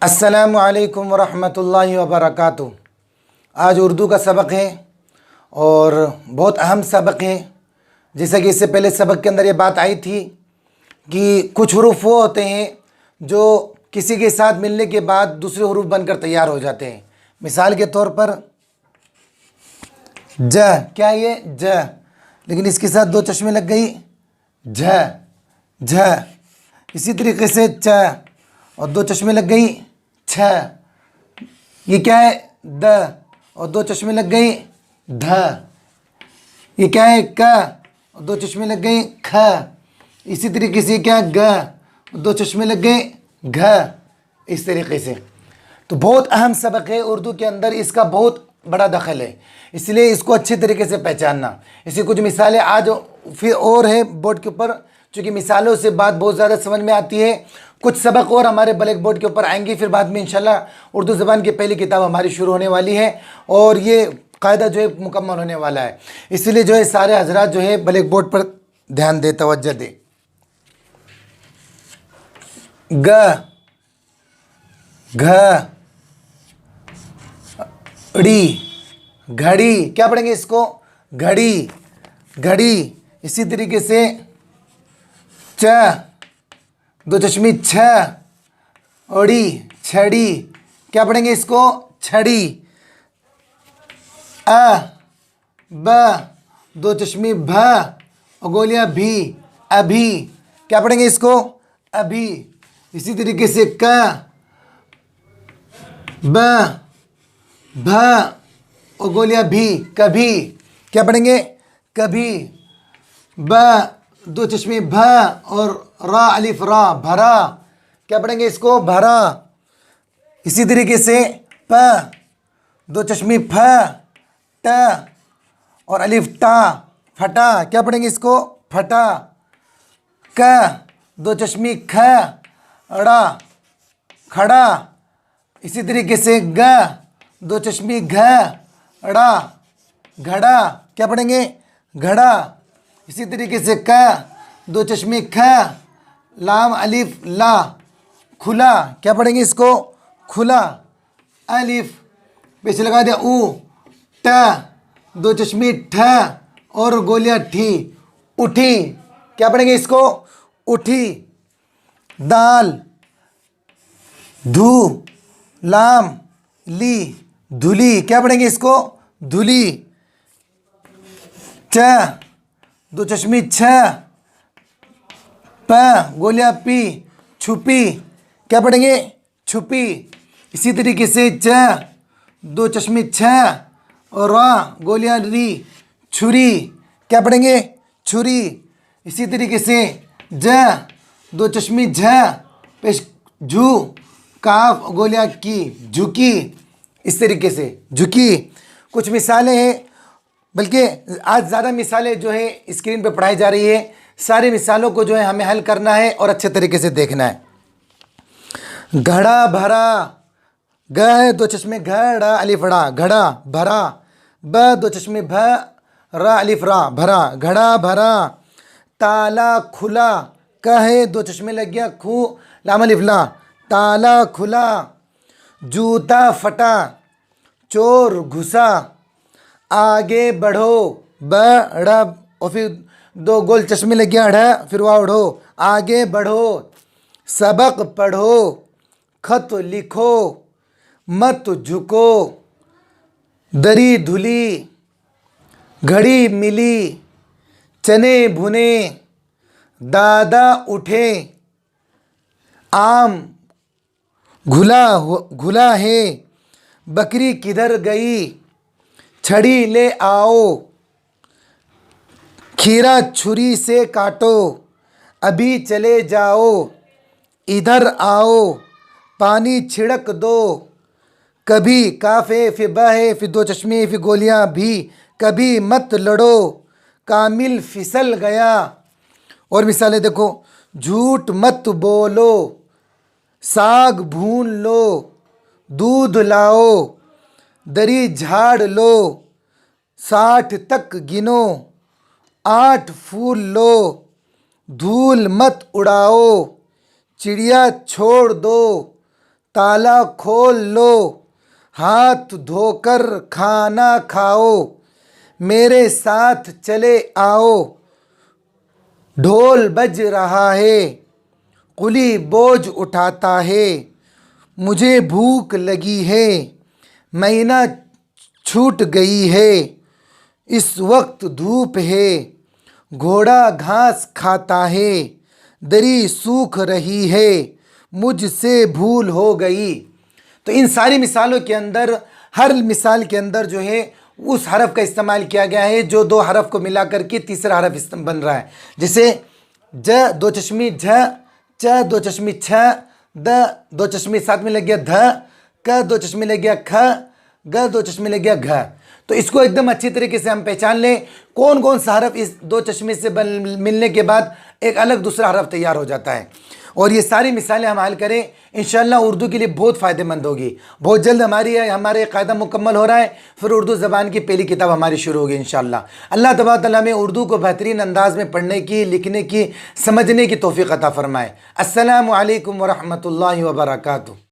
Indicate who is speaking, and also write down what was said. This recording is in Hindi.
Speaker 1: अस्सलामु अलैकुम वरहमतुल्लाहि वबरकातुहू। आज उर्दू का सबक है और बहुत अहम सबक है। जैसा कि इससे पहले सबक के अंदर ये बात आई थी कि कुछ हरूफ वो होते हैं जो किसी के साथ मिलने के बाद दूसरे हरूफ बनकर तैयार हो जाते हैं। मिसाल के तौर पर ज, क्या ये ज, लेकिन इसके साथ दो चश्मे लग गई झ झ। इसी तरीके से च और दो चश्मे लग गई छ। ये क्या है द और दो चश्मे लग गई ध। ये क्या है क और दो चश्मे लग गई ख। इसी तरीके से क्या ग और दो चश्मे लग गए घ। इस तरीके से तो बहुत अहम सबक है उर्दू के अंदर, इसका बहुत बड़ा दखल है, इसलिए इसको अच्छे तरीके से पहचानना। इसी कुछ मिसालें आज फिर और है बोर्ड के ऊपर, चूँकि मिसालों से बात बहुत ज़्यादा समझ में आती है। कुछ सबक और हमारे ब्लैक बोर्ड के ऊपर आएंगी, फिर बाद में इंशाल्लाह उर्दू ज़बान की पहली किताब हमारी शुरू होने वाली है और ये कायदा जो है मुकम्मल होने वाला है। इसलिए जो है सारे हजरात जो है ब्लैक बोर्ड पर ध्यान दे, तवज्जो दे। ग, घ, ड़ी, घड़ी, क्या पढ़ेंगे इसको घड़ी घड़ी। इसी तरीके से च, दो चश्मी छ, ओड़ी छड़ी, क्या पढ़ेंगे इसको छड़ी। अ, ब, दो चश्मी भ, गोलियां भी अभी, क्या पढ़ेंगे इसको अभी। इसी तरीके से क, ब, भ, गोलियां भी कभी, क्या पढ़ेंगे कभी। ब, दो चश्मे भ और रा अलिफ रा भरा, क्या पढ़ेंगे इसको भरा। इसी तरीके से प, दो चश्मे फ, ट और अलिफ टा फटा, क्या पढ़ेंगे इसको फटा। क, दो चश्मी ख, अड़ा खड़ा। इसी तरीके से ग, दो चश्मी घ, अड़ा घड़ा, क्या पढ़ेंगे घड़ा। इसी तरीके से क, दो चश्मे ख, लाम अलिफ ला खुला, क्या पढ़ेंगे इसको खुला। अलिफ पेश लगा दिया ऊ, ट, दो चश्मे ठ और गोलियां ठी उठी, क्या पढ़ेंगे इसको उठी। दाल, धू, लाम ली धुली, क्या पढ़ेंगे इसको धुली। च, दो चश्मी छ, प, गोलियां पी छुपी, क्या पढ़ेंगे छुपी। इसी तरीके से च, दो चश्मी छ और रा, गोलियां री छुरी, क्या पढ़ेंगे छुरी। इसी तरीके से ज, दो चश्मी झ, पेश झू, काफ, गोलियां की झुकी, इस तरीके से झुकी। कुछ मिसालें हैं, बल्कि आज ज़्यादा मिसालें जो है स्क्रीन पे पढ़ाई जा रही है। सारी मिसालों को जो है हमें हल करना है और अच्छे तरीके से देखना है। घड़ा भरा, ग है दो चश्मे घड़ा अलिफ ड़ा घड़ा भरा। ब, दो चश्मे भ, रा अलिफ रा भरा घड़ा भरा। ताला खुला, क है दो चश्मे लग गया खू, लाम अलिफ ला ताला खुला। जूता फटा, चोर घुसा। आगे बढ़ो, बढ़ और फिर दो गोल चश्मे लग गया ढ़, फिर वाह उढ़ो आगे बढ़ो। सबक पढ़ो, खत लिखो, मत झुको। दरी धुली, घड़ी मिली, चने भुने। दादा उठे, आम घुला है। बकरी किधर गई, छड़ी ले आओ। खीरा छुरी से काटो, अभी चले जाओ। इधर आओ, पानी छिड़क दो। कभी काफे फिर बहे फिर दो चश्मे फिर गोलियां भी, कभी मत लड़ो। कामिल फिसल गया। और मिसालें देखो, झूठ मत बोलो, साग भून लो, दूध लाओ। दरी झाड़ लो, 60 तक गिनो। 8 फूल लो, धूल मत उड़ाओ। चिड़िया छोड़ दो, ताला खोल लो, हाथ धोकर खाना खाओ, मेरे साथ चले आओ, ढोल बज रहा है, कुली बोझ उठाता है, मुझे भूख लगी है, महीना छूट गई है, इस वक्त धूप है, घोड़ा घास खाता है, दरी सूख रही है, मुझसे भूल हो गई। तो इन सारी मिसालों के अंदर हर मिसाल के अंदर जो है उस हरफ का इस्तेमाल किया गया है जो दो हरफ को मिला करके तीसरा हरफ बन रहा है। जैसे ज दो चश्मी झ, च दो चश्मी छ, द दो चश्मी साथ में लग गया ध, क दो चश्मी लग गया ख, ग दो चश्मे लग गया घ। तो इसको एकदम अच्छी तरीके से हम पहचान लें कौन कौन सा हरफ इस दो चश्मे से मिलने के बाद एक अलग दूसरा हरफ तैयार हो जाता है। और ये सारी मिसालें हम हल करें इंशाल्लाह उर्दू के लिए बहुत फ़ायदेमंद होगी। बहुत जल्द हमारे कायदा मुकम्मल हो रहा है, फिर उर्दू ज़बान की पहली किताब हमारी शुरू होगी इंशाल्लाह। अल्लाह तबारक तआला में उर्दू को बेहतरीन अंदाज में पढ़ने की, लिखने की, समझने की तौफीक अता फ़रमाए। अस्सलामु अलैकुम व रहमतुल्लाहि व बरकातुहू।